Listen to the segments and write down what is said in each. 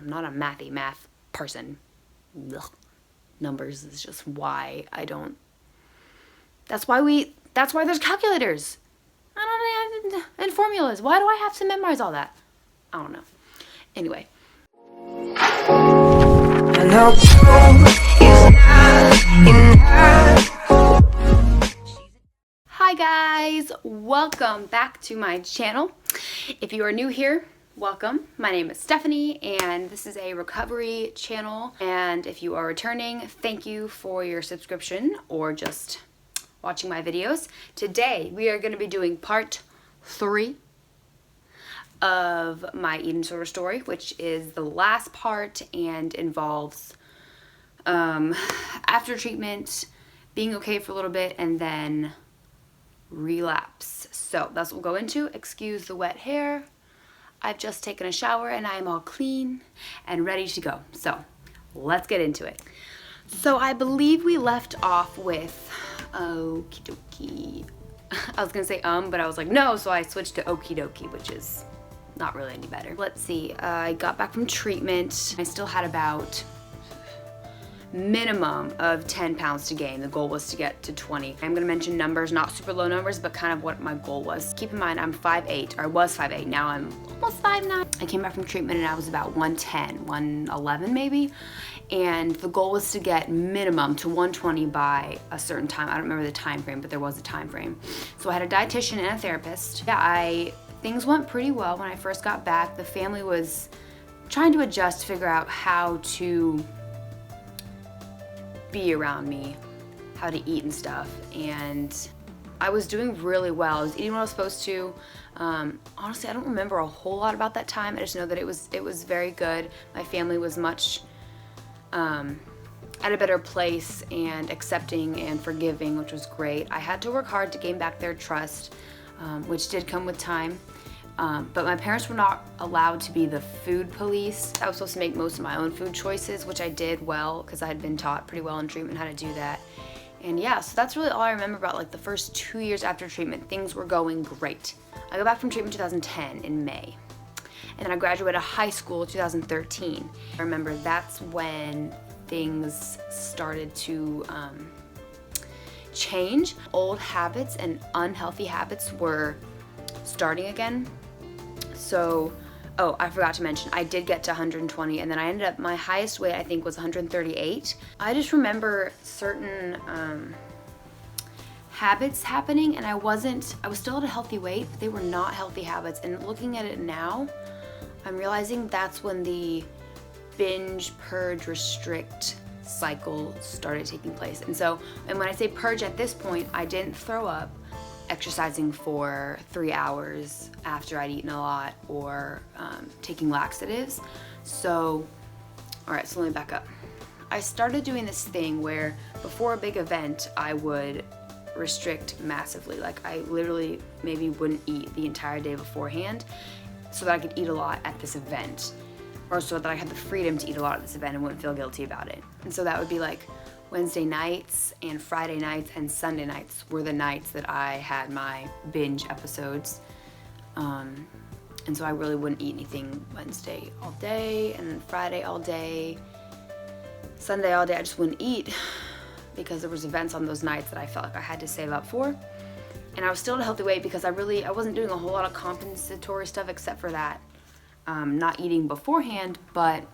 I'm not a math person. Ugh. Numbers is just why I don't. That's why there's calculators. And formulas. Why do I have to memorize all that? I don't know. Anyway. Hi guys, welcome back to my channel. If you are new here, welcome. My name is Stephanie and this is a recovery channel. And if you are returning, thank you for your subscription or just watching my videos. Today we are going to be doing part 3 of my eating disorder story, which is the last part and involves after treatment, being okay for a little bit, and then relapse. So that's what we'll go into. Excuse the wet hair. I've just taken a shower and I am all clean and ready to go. So let's get into it. So I believe we left off with okie dokie. I was gonna say but I was like no, so I switched to okie dokie, which is not really any better. Let's see, I got back from treatment. I still had about minimum of 10 pounds to gain. The goal was to get to 20. I'm gonna mention numbers, not super low numbers, but kind of what my goal was. Keep in mind, I'm 5'8", or I was 5'8", now I'm almost 5'9". I came back from treatment and I was about 110, 111 maybe. And the goal was to get minimum to 120 by a certain time. I don't remember the time frame, but there was a time frame. So I had a dietitian and a therapist. Yeah, things went pretty well when I first got back. The family was trying to adjust, figure out how to be around me, how to eat and stuff, and I was doing really well. I was eating what I was supposed to. Honestly, I don't remember a whole lot about that time. I just know that it was very good. My family was much at a better place and accepting and forgiving, which was great. I had to work hard to gain back their trust, which did come with time. But my parents were not allowed to be the food police. I was supposed to make most of my own food choices, which I did well because I had been taught pretty well in treatment how to do that. And yeah, so that's really all I remember about like the first 2 years after treatment. Things were going great. I got back from treatment 2010 in May. And then I graduated high school 2013. I remember that's when things started to change. Old habits and unhealthy habits were starting again. So, I forgot to mention, I did get to 120 and then I ended up, my highest weight I think was 138. I just remember certain habits happening and I was still at a healthy weight, but they were not healthy habits. And looking at it now, I'm realizing that's when the binge, purge, restrict cycle started taking place. And when I say purge at this point, I didn't throw up exercising for 3 hours after I'd eaten a lot or taking laxatives. So, all right, so let me back up. I started doing this thing where before a big event, I would restrict massively. Like I literally maybe wouldn't eat the entire day beforehand so that I could eat a lot at this event, or so that I had the freedom to eat a lot at this event and wouldn't feel guilty about it. And so that would be like Wednesday nights and Friday nights and Sunday nights were the nights that I had my binge episodes. And so I really wouldn't eat anything Wednesday all day, and then Friday all day, Sunday all day. I just wouldn't eat because there was events on those nights that I felt like I had to save up for. And I was still at a healthy weight because I wasn't doing a whole lot of compensatory stuff except for that. Not eating beforehand, but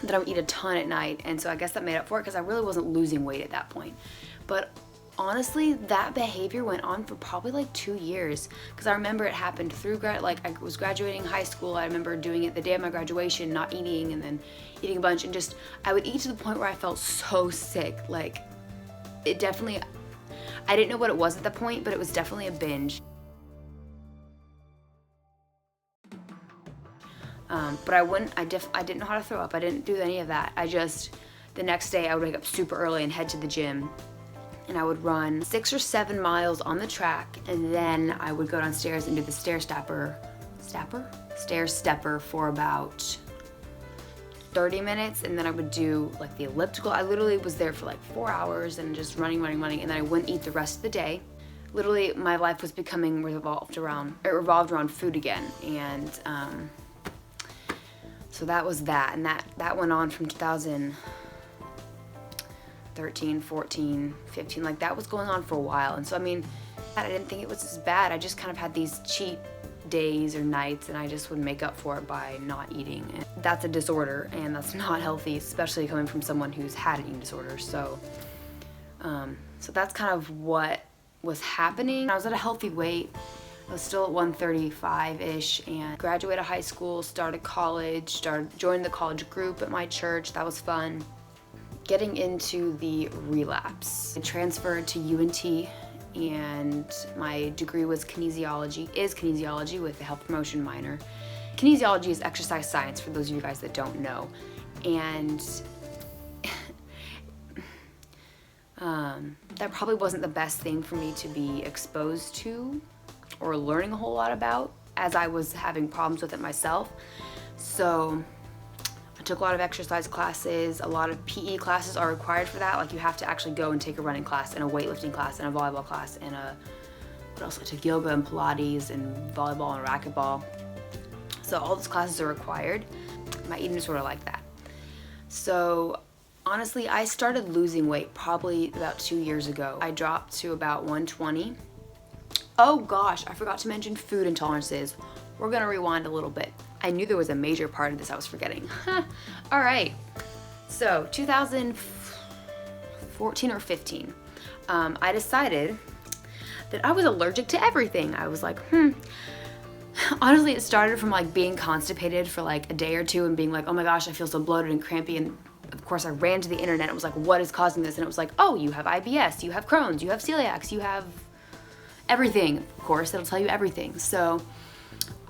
that I would eat a ton at night, and so I guess that made up for it because I really wasn't losing weight at that point. But honestly, that behavior went on for probably like 2 years because I remember it happened through I was graduating high school. I remember doing it the day of my graduation, not eating, and then eating a bunch, and just I would eat to the point where I felt so sick. Like it definitely, I didn't know what it was at the point, but it was definitely a binge. But I didn't know how to throw up. I didn't do any of that. The next day I would wake up super early and head to the gym, and I would run 6 or 7 miles on the track, and then I would go downstairs and do the stair stepper for about 30 minutes, and then I would do like the elliptical. I literally was there for like 4 hours and just running, and then I wouldn't eat the rest of the day. Literally, my life was revolved around food again, and so So that was that, and that went on from 2013, 14, 15, like that was going on for a while. And so, I mean, I didn't think it was as bad. I just kind of had these cheat days or nights, and I just would make up for it by not eating. And that's a disorder, and that's not healthy, especially coming from someone who's had an eating disorder. So that's kind of what was happening. I was at a healthy weight. I was still at 135-ish, and graduated high school, started college, joined the college group at my church. That was fun. Getting into the relapse. I transferred to UNT, and my degree was kinesiology with a health promotion minor. Kinesiology is exercise science, for those of you guys that don't know. And that probably wasn't the best thing for me to be exposed to or learning a whole lot about, as I was having problems with it myself. So I took a lot of exercise classes. A lot of PE classes are required for that. Like, you have to actually go and take a running class and a weightlifting class and a volleyball class and what else? I took yoga and Pilates and volleyball and racquetball. So all those classes are required. My eating disorder like that. So honestly, I started losing weight probably about 2 years ago. I dropped to about 120. Oh gosh, I forgot to mention food intolerances. We're gonna rewind a little bit. I knew there was a major part of this I was forgetting. All right, so 2014 or 15, I decided that I was allergic to everything. I was like, Honestly, it started from like being constipated for like a day or two and being like, oh my gosh, I feel so bloated and crampy. And of course I ran to the internet. It was like, what is causing this? And it was like, oh, you have IBS, you have Crohn's, you have celiacs, you have everything. Of course, it'll tell you everything. So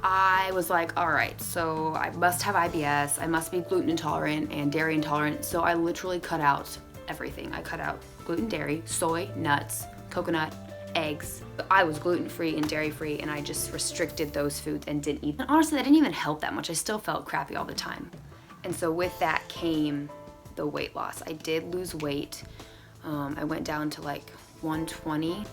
I was like, all right, so I must have IBS, I must be gluten intolerant and dairy intolerant. So I literally cut out everything. I cut out gluten, dairy, soy, nuts, coconut, eggs. I was gluten-free and dairy-free, and I just restricted those foods and didn't eat. And honestly, that didn't even help that much. I still felt crappy all the time. And so with that came the weight loss. I did lose weight. I went down to like 120.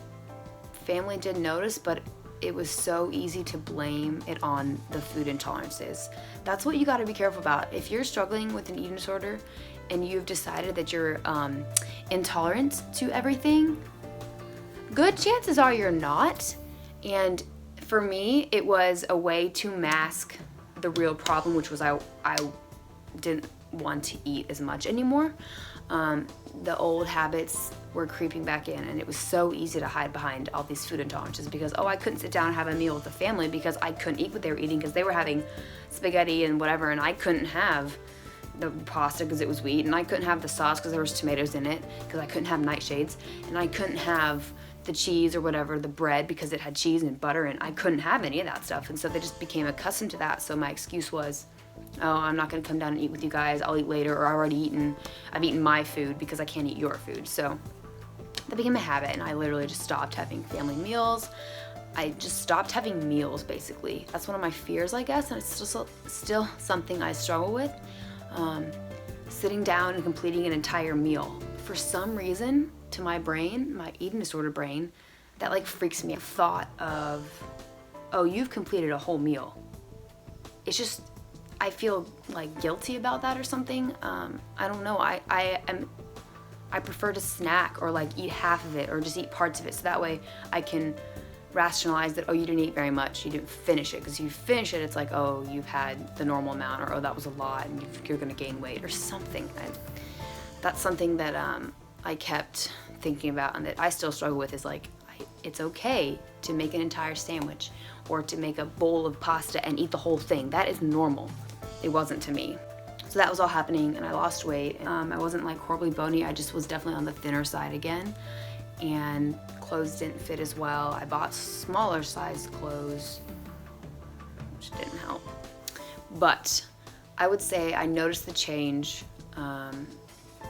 Family did notice, but it was so easy to blame it on the food intolerances. That's what you gotta be careful about. If you're struggling with an eating disorder and you've decided that you're intolerant to everything, good chances are you're not. And for me, it was a way to mask the real problem, which was I didn't want to eat as much anymore. The old habits were creeping back in, and it was so easy to hide behind all these food intolerances because, oh, I couldn't sit down and have a meal with the family because I couldn't eat what they were eating because they were having spaghetti and whatever, and I couldn't have the pasta because it was wheat, and I couldn't have the sauce because there was tomatoes in it because I couldn't have nightshades, and I couldn't have the cheese or whatever, the bread, because it had cheese and butter, and I couldn't have any of that stuff. And so they just became accustomed to that. So my excuse was, oh, I'm not gonna come down and eat with you guys, I'll eat later, or I've eaten my food because I can't eat your food. So that became a habit, and I literally just stopped having family meals. I just stopped having meals, basically. That's one of my fears, I guess, and it's still something I struggle with. Sitting down and completing an entire meal. For some reason, to my brain, my eating disorder brain, that like freaks me out. Thought of, oh, you've completed a whole meal. It's just, I feel like guilty about that or something. I don't know. I prefer to snack or like eat half of it or just eat parts of it, so that way I can rationalize that, oh, you didn't eat very much, you didn't finish it, because you finish it, it's like, oh, you've had the normal amount, or oh, that was a lot and you're gonna gain weight or something. That's something that I kept thinking about and that I still struggle with, is like, it's okay to make an entire sandwich or to make a bowl of pasta and eat the whole thing. That is normal. It wasn't to me. So that was all happening, and I lost weight. I wasn't like horribly bony, I just was definitely on the thinner side again, and clothes didn't fit as well. I bought smaller sized clothes, which didn't help. But I would say I noticed the change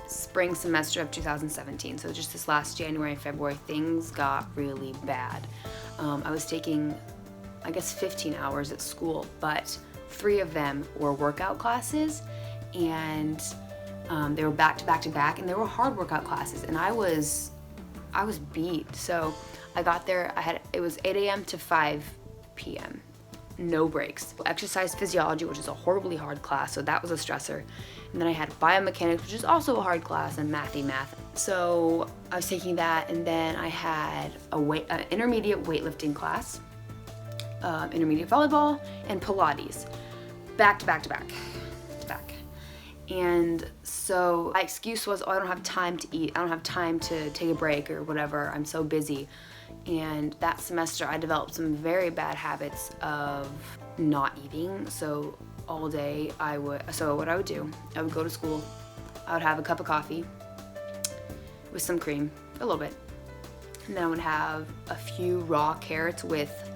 spring semester of 2017. So just this last January and February, things got really bad. I was taking, I guess, 15 hours at school, but 3 of them were workout classes, and they were back to back to back, and they were hard workout classes, and I was beat. So I got there, it was 8 a.m. to 5 p.m. no breaks. Exercise physiology, which is a horribly hard class, so that was a stressor. And then I had biomechanics, which is also a hard class, and mathy math. So I was taking that, and then I had an intermediate weightlifting class, intermediate volleyball, and Pilates, back to back to back to back. And so my excuse was, oh, I don't have time to eat. I don't have time to take a break or whatever. I'm so busy. And that semester I developed some very bad habits of not eating. So all day what I would do, I would go to school, I would have a cup of coffee with some cream, a little bit. And then I would have a few raw carrots with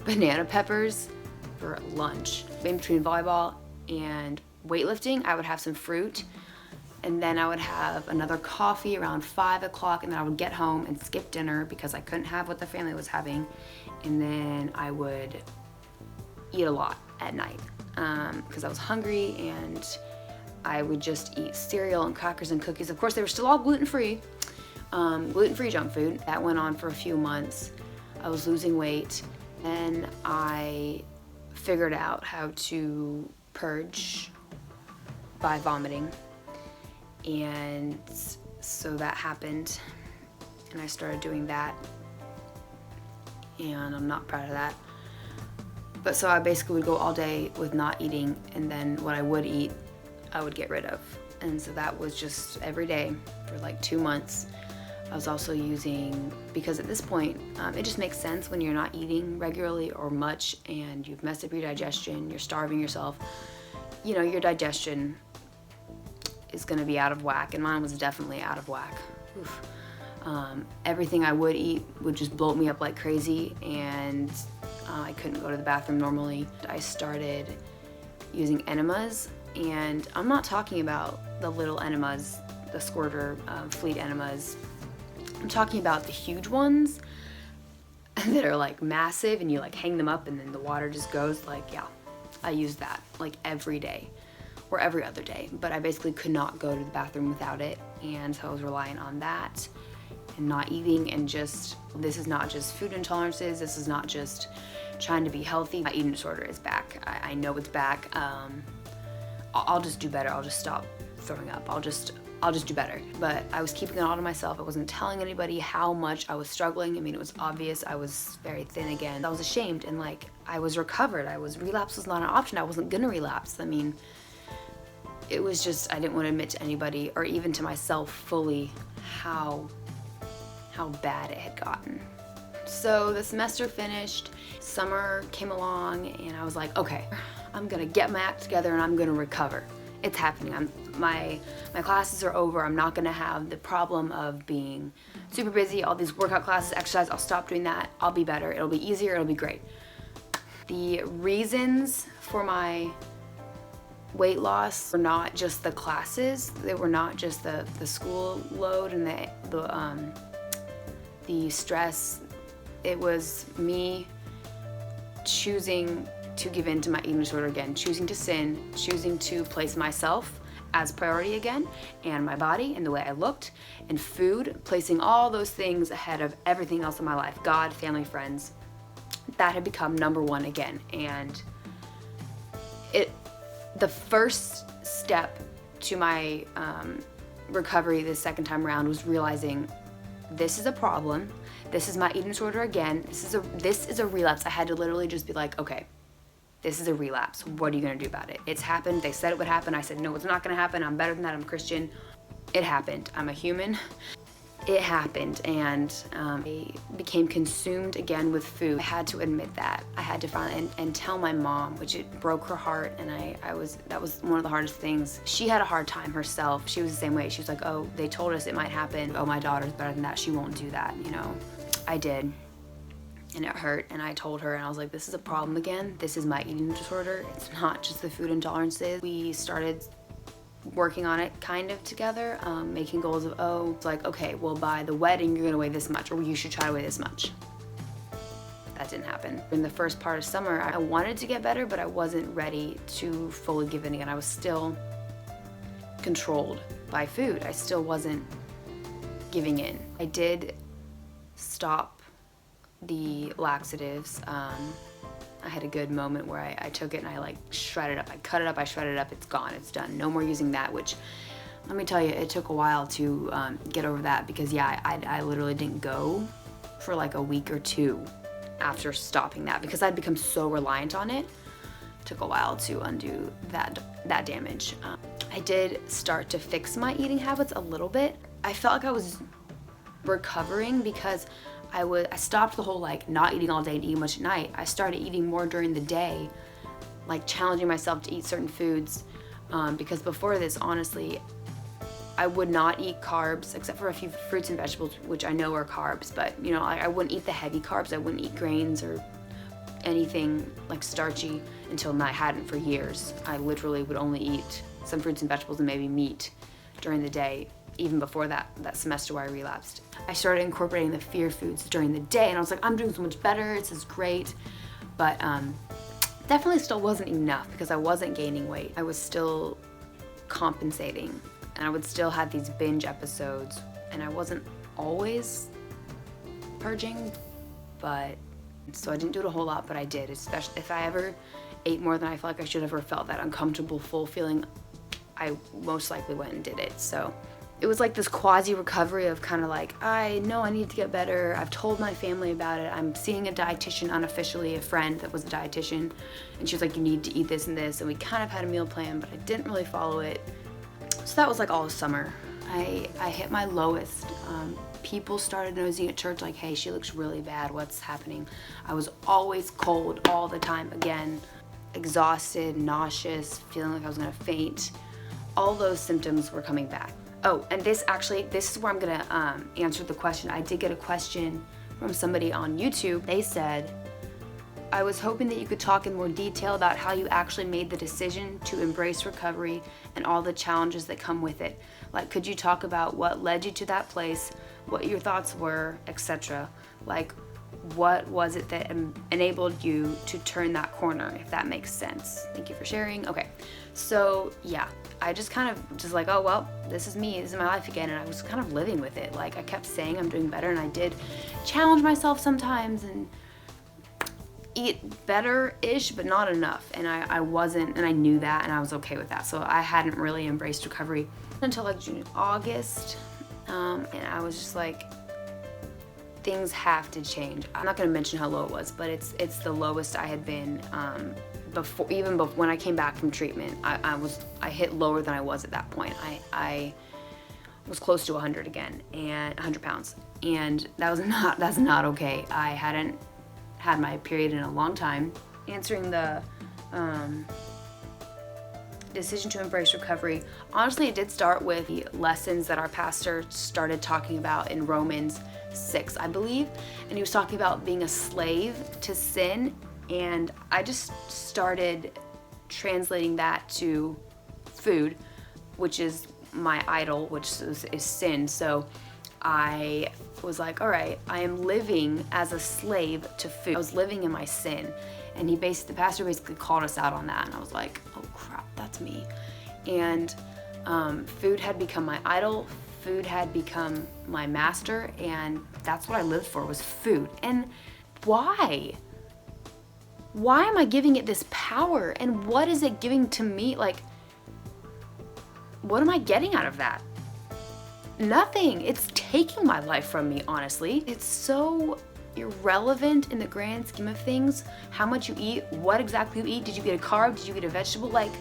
banana peppers for lunch. In between volleyball and weightlifting, I would have some fruit, and then I would have another coffee around 5 o'clock, and then I would get home and skip dinner because I couldn't have what the family was having, and then I would eat a lot at night because I was hungry, and I would just eat cereal and crackers and cookies. Of course, they were still all gluten-free junk food. That went on for a few months. I was losing weight, and I figured out how to purge by vomiting, and so that happened, and I started doing that, and I'm not proud of that. But so I basically would go all day with not eating, and then what I would eat, I would get rid of. And so that was just every day for like 2 months. I was also using, because at this point, it just makes sense when you're not eating regularly or much and you've messed up your digestion, you're starving yourself, you know, your digestion is gonna be out of whack, and mine was definitely out of whack. Oof. Everything I would eat would just bloat me up like crazy, and I couldn't go to the bathroom normally. I started using enemas, and I'm not talking about the little enemas, the squirter, fleet enemas. I'm talking about the huge ones that are like massive, and you like hang them up and then the water just goes. Like, yeah, I used that like every day or every other day, but I basically could not go to the bathroom without it, and so I was relying on that and not eating, and just, this is not just food intolerances, this is not just trying to be healthy. My eating disorder is back. I know it's back. I'll just do better. I'll just stop throwing up. I'll just do better. But I was keeping it all to myself. I wasn't telling anybody how much I was struggling. I mean, it was obvious. I was very thin again. I was ashamed, and like, I was recovered. Relapse was not an option. I wasn't gonna relapse. I mean, it was just, I didn't want to admit to anybody or even to myself fully how bad it had gotten. So the semester finished, summer came along, and I was like, okay, I'm gonna get my act together and I'm gonna recover. It's happening. My classes are over. I'm not gonna have the problem of being super busy, all these workout classes, exercise. I'll stop doing that. I'll be better. It'll be easier. It'll be great. The reasons for my weight loss were not just the classes. They were not just the school load and the stress. It was me choosing to give in to my eating disorder again, choosing to sin, choosing to place myself as priority again, and my body and the way I looked, and food, placing all those things ahead of everything else in my life, God, family, friends. That had become number one again. And the first step to my recovery the second time around was realizing this is a problem. This is my eating disorder again. This is a relapse. I had to literally just be like, okay, this is a relapse. What are you gonna do about it? It's happened. They said it would happen. I said, no, it's not gonna happen. I'm better than that. I'm Christian. It happened. I'm a human. It happened, and I became consumed again with food. I had to admit that. I had to finally and tell my mom, which it broke her heart, and that was one of the hardest things. She had a hard time herself. She was the same way. She was like, oh, they told us it might happen. Oh, my daughter's better than that. She won't do that, you know. I did, and it hurt, and I told her, and I was like, this is a problem again. This is my eating disorder. It's not just the food intolerances. We started working on it kind of together, making goals of, oh, it's like, okay, well, by the wedding, you're gonna weigh this much, or you should try to weigh this much. That didn't happen. In the first part of summer, I wanted to get better, but I wasn't ready to fully give in again. I was still controlled by food. I still wasn't giving in. I did stop the laxatives I had a good moment where I took it and I like shredded up. I cut it up, I shredded it up, it's gone, it's done. No more using that, which let me tell you, it took a while to get over that because yeah, I literally didn't go for like a week or two after stopping that because I'd become so reliant on it. It took a while to undo that damage. I did start to fix my eating habits a little bit. I felt like I was recovering because I stopped the whole like not eating all day and eating much at night. I started eating more during the day, like challenging myself to eat certain foods because before this, honestly, I would not eat carbs except for a few fruits and vegetables, which I know are carbs, but you know, I wouldn't eat the heavy carbs. I wouldn't eat grains or anything like starchy until I hadn't for years. I literally would only eat some fruits and vegetables and maybe meat during the day, even before that semester where I relapsed. I started incorporating the fear foods during the day and I was like, I'm doing so much better, this is great. But definitely still wasn't enough because I wasn't gaining weight. I was still compensating and I would still have these binge episodes and I wasn't always purging, but so I didn't do it a whole lot, but I did, especially if I ever ate more than I felt like I should have or felt that uncomfortable full feeling, I most likely went and did it. So it was like this quasi recovery of kind of like, I know I need to get better. I've told my family about it. I'm seeing a dietitian unofficially, a friend that was a dietitian, and she was like, you need to eat this and this. And we kind of had a meal plan, but I didn't really follow it. So that was like all of summer. I hit my lowest. People started noticing at church like, hey, she looks really bad. What's happening? I was always cold all the time. Again, exhausted, nauseous, feeling like I was gonna faint. All those symptoms were coming back. Oh, and this is where I'm gonna answer the question. I did get a question from somebody on YouTube. They said, I was hoping that you could talk in more detail about how you actually made the decision to embrace recovery and all the challenges that come with it. Like, could you talk about what led you to that place, what your thoughts were, etc.? Like, what was it that enabled you to turn that corner, if that makes sense? Thank you for sharing. Okay, so yeah, I just kind of just like, oh, well, this is me, this is my life again, and I was kind of living with it. Like, I kept saying I'm doing better, and I did challenge myself sometimes and eat better-ish, but not enough, and I wasn't, and I knew that, and I was okay with that. So I hadn't really embraced recovery until like June, August, and I was just like, things have to change. I'm not going to mention how low it was, but it's the lowest I had been before, even before when I came back from treatment. I hit lower than I was at that point. I was close to 100 again, and 100 pounds, and that's not okay. I hadn't had my period in a long time. Answering the decision to embrace recovery, honestly, it did start with the lessons that our pastor started talking about in Romans 6, I believe, and he was talking about being a slave to sin, and I just started translating that to food, which is my idol, which is sin. So I was like, all right, I am living as a slave to food. I was living in my sin, and the pastor basically called us out on that, and I was like, oh crap, that's me. And food had become my idol. Food had become my master, and that's what I lived for, was food. And why? Why am I giving it this power? And what is it giving to me? Like, what am I getting out of that? Nothing. It's taking my life from me, honestly. It's so irrelevant in the grand scheme of things, how much you eat, what exactly you eat. Did you get a carb? Did you get a vegetable? Like,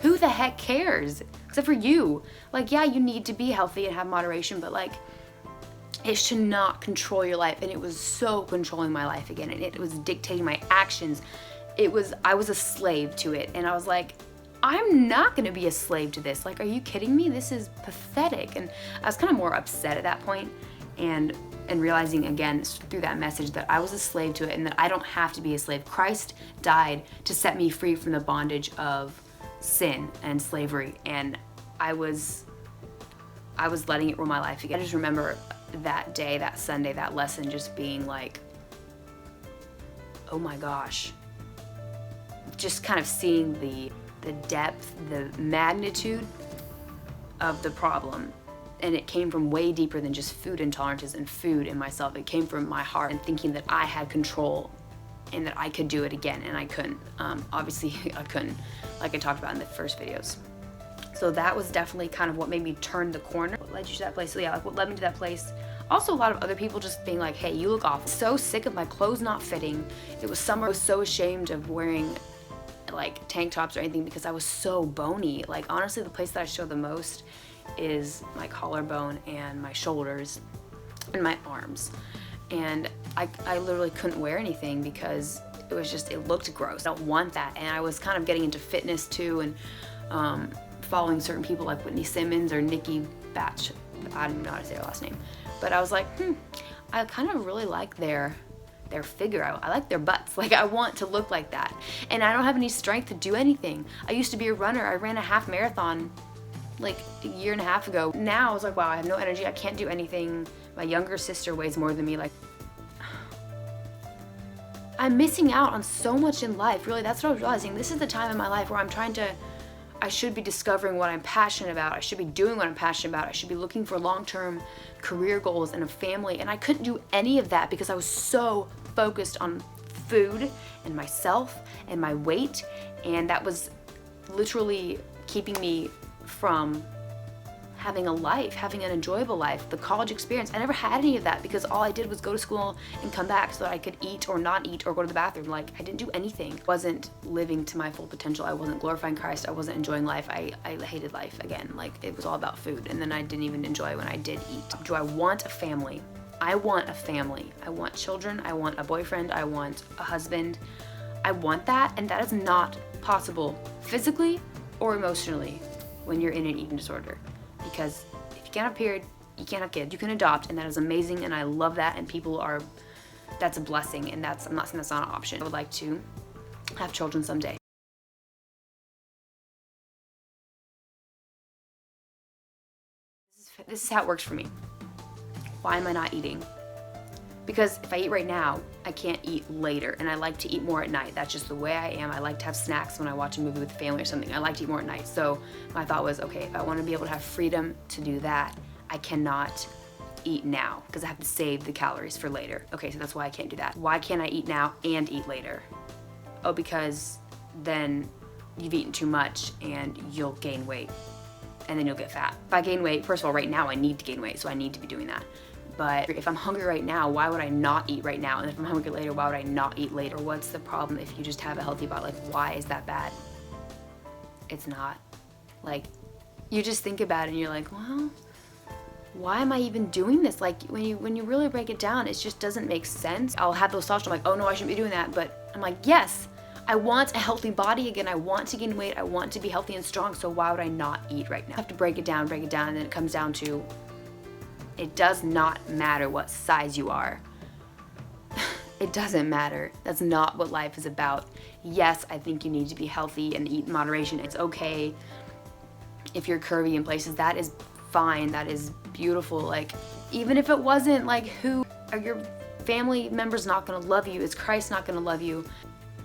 who the heck cares? Except for you. Like, yeah, you need to be healthy and have moderation, but like, it should not control your life. And it was so controlling my life again, and it was dictating my actions. I was a slave to it, and I was like, I'm not gonna be a slave to this. Like, are you kidding me? This is pathetic. And I was kind of more upset at that point, and realizing again through that message that I was a slave to it, and that I don't have to be a slave. Christ died to set me free from the bondage of sin and slavery, and I was letting it rule my life again. I just remember that day, that Sunday, that lesson just being like, oh my gosh, just kind of seeing the depth, the magnitude of the problem. And it came from way deeper than just food intolerances and food in myself. It came from my heart and thinking that I had control and that I could do it again, and I couldn't. Obviously, I couldn't, like I talked about in the first videos. So that was definitely kind of what made me turn the corner. What led you to that place? So yeah, like what led me to that place. Also, a lot of other people just being like, hey, you look awful. So sick of my clothes not fitting. It was summer. I was so ashamed of wearing like tank tops or anything because I was so bony. Like honestly, the place that I show the most is my collarbone and my shoulders and my arms. And I literally couldn't wear anything because it was just, it looked gross. I don't want that. And I was kind of getting into fitness too, and following certain people like Whitney Simmons or Nikki Batch. I don't know how to say her last name. But I was like, I kind of really like their figure. I like their butts. Like I want to look like that. And I don't have any strength to do anything. I used to be a runner. I ran a half marathon like a year and a half ago. Now I was like, wow, I have no energy. I can't do anything. My younger sister weighs more than me. Like, I'm missing out on so much in life. Really, that's what I was realizing. This is the time in my life where I should be discovering what I'm passionate about. I should be doing what I'm passionate about. I should be looking for long-term career goals and a family. And I couldn't do any of that because I was so focused on food and myself and my weight. And that was literally keeping me from having a life, having an enjoyable life, the college experience. I never had any of that because all I did was go to school and come back so that I could eat or not eat or go to the bathroom. Like I didn't do anything. I wasn't living to my full potential. I wasn't glorifying Christ. I wasn't enjoying life. I hated life again. Like it was all about food. And then I didn't even enjoy when I did eat. Do I want a family? I want a family. I want children. I want a boyfriend. I want a husband. I want that. And that is not possible physically or emotionally when you're in an eating disorder. Because if you can't have a period, you can't have kids. You can adopt, and that is amazing, and I love that, and that's a blessing, and I'm not saying that's not an option. I would like to have children someday. This is how it works for me. Why am I not eating? Because if I eat right now, I can't eat later, and I like to eat more at night. That's just the way I am. I like to have snacks when I watch a movie with the family or something. I like to eat more at night. So my thought was, okay, if I want to be able to have freedom to do that, I cannot eat now because I have to save the calories for later. Okay, so that's why I can't do that. Why can't I eat now and eat later? Oh, because then you've eaten too much and you'll gain weight and then you'll get fat. If I gain weight, first of all, right now I need to gain weight, so I need to be doing that. But if I'm hungry right now, why would I not eat right now? And if I'm hungry later, why would I not eat later? What's the problem if you just have a healthy body? Like, why is that bad? It's not. Like, you just think about it and you're like, well, why am I even doing this? Like, when you really break it down, it just doesn't make sense. I'll have those thoughts, I'm like, oh no, I shouldn't be doing that. But I'm like, yes, I want a healthy body again. I want to gain weight. I want to be healthy and strong. So why would I not eat right now? I have to break it down, and then it comes down to, it does not matter what size you are. It doesn't matter. That's not what life is about. Yes, I think you need to be healthy and eat in moderation. It's okay if you're curvy in places. That is fine. That is beautiful. Like, even if it wasn't, like, who are your family members not gonna love you? Is Christ not gonna love you?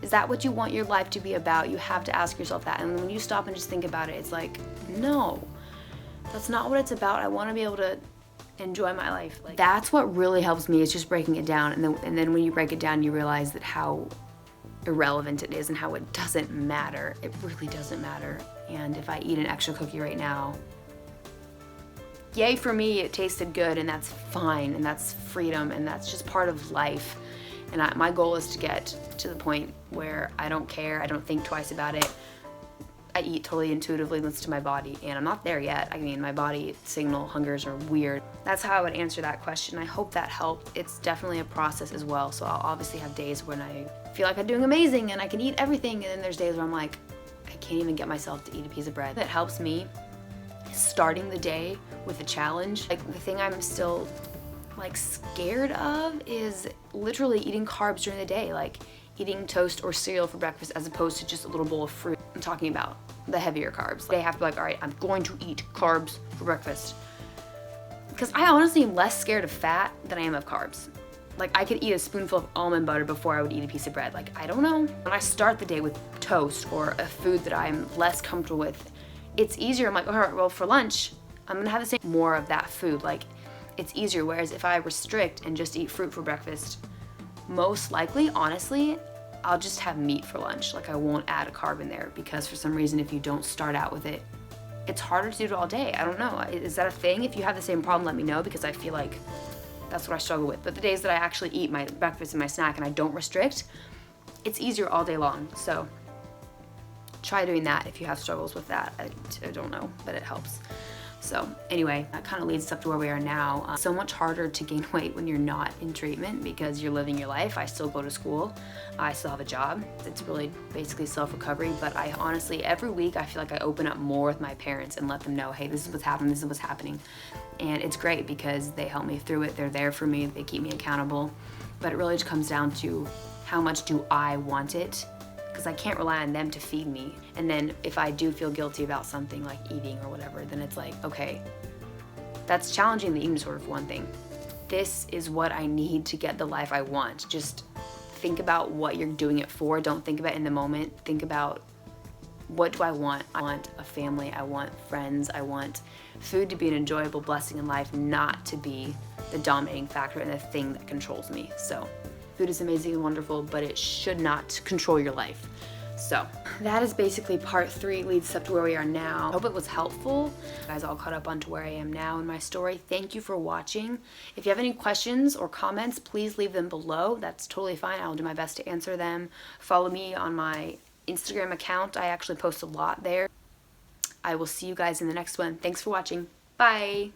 Is that what you want your life to be about? You have to ask yourself that. And when you stop and just think about it, it's like, no, that's not what it's about. I want to be able to enjoy my life. Like, that's what really helps me, is just breaking it down. And then when you break it down, you realize that how irrelevant it is and how it doesn't matter. It really doesn't matter. And if I eat an extra cookie right now, yay for me, it tasted good, and that's fine, and that's freedom, and that's just part of life. And my goal is to get to the point where I don't care, I don't think twice about it. I eat totally intuitively, listen to my body, and I'm not there yet. I mean, my body signal hungers are weird. That's how I would answer that question. I hope that helped. It's definitely a process as well, so I'll obviously have days when I feel like I'm doing amazing and I can eat everything, and then there's days where I'm like, I can't even get myself to eat a piece of bread. That helps me starting the day with a challenge. Like, the thing I'm still like scared of is literally eating carbs during the day, like eating toast or cereal for breakfast as opposed to just a little bowl of fruit. I'm talking about the heavier carbs. They have to be like, all right, I'm going to eat carbs for breakfast. Because I honestly am less scared of fat than I am of carbs. Like, I could eat a spoonful of almond butter before I would eat a piece of bread. Like, I don't know. When I start the day with toast or a food that I'm less comfortable with, it's easier. I'm like, all right, well, for lunch, I'm gonna have the same, more of that food. Like, it's easier. Whereas if I restrict and just eat fruit for breakfast, most likely, honestly, I'll just have meat for lunch. Like, I won't add a carb in there because for some reason, if you don't start out with it, it's harder to do it all day. I don't know. Is that a thing? If you have the same problem, let me know, because I feel like that's what I struggle with. But the days that I actually eat my breakfast and my snack and I don't restrict, it's easier all day long. So try doing that if you have struggles with that. I don't know, but it helps. So anyway, that kind of leads us up to where we are now. So much harder to gain weight when you're not in treatment because you're living your life. I still go to school. I still have a job. It's really basically self-recovery, but I honestly, every week I feel like I open up more with my parents and let them know, hey, this is what's happening, this is what's happening. And it's great because they help me through it. They're there for me. They keep me accountable. But it really just comes down to how much do I want it? Because I can't rely on them to feed me. And then if I do feel guilty about something like eating or whatever, then it's like, okay, that's challenging the eating disorder for one thing. This is what I need to get the life I want. Just think about what you're doing it for. Don't think about it in the moment. Think about, what do I want? I want a family. I want friends. I want food to be an enjoyable blessing in life, not to be the dominating factor and the thing that controls me. So food is amazing and wonderful, but it should not control your life. So that is basically part 3, leads up to where we are now. I hope it was helpful. You guys all caught up onto where I am now in my story. Thank you for watching. If you have any questions or comments, please leave them below. That's totally fine. I'll do my best to answer them. Follow me on my Instagram account. I actually post a lot there. I will see you guys in the next one. Thanks for watching. Bye.